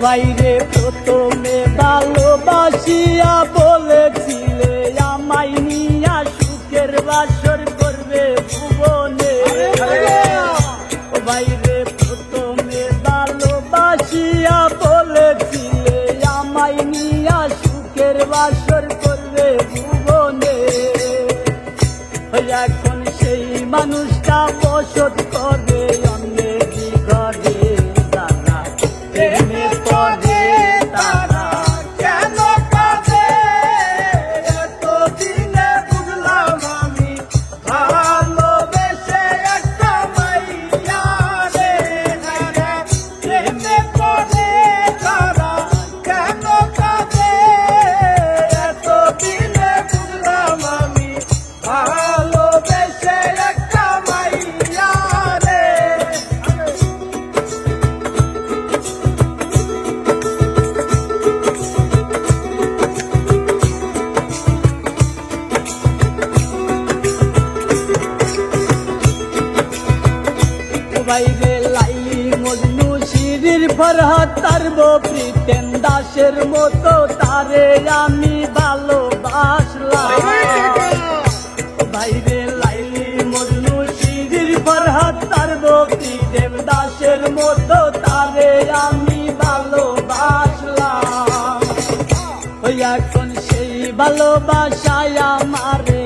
বাইরে প্রথমে ভালোবাসিয়া বলেছিলে আমায় নিয়া সুখের বাসর করবে ভুবনে। ও বাইরে প্রথমে ভালোবাসিয়া বলেছিলে আমায় নিয়া সুখের বাসর করবে ভুবনে। এখন সেই মানুষটা বসত করে অন্যের ঘরে, তারা প্রেমে পড়ে তারা কেন কাঁদে? এতদিনে বুঝলাম আমি ভালোবেসে একটা মাইয়া রে, প্রেমে পড়ে তারা কেন কাঁদে? এতদিনে বুঝলাম আমি ভালোবেসে একটা মাইয়া রে। বাইরে লাইলি মজনু শিরির ফরহাদ তারব প্রিতেন দাসের মতো তারে আমি ভালোবাসলাম। বাইরে লাইলি মজনু শিরির ফরহাদ তারব প্রিতেন দাসের মতো তারে আমি ভালোবাসলাম। ওই এখন সেই ভালোবাসায় আমারে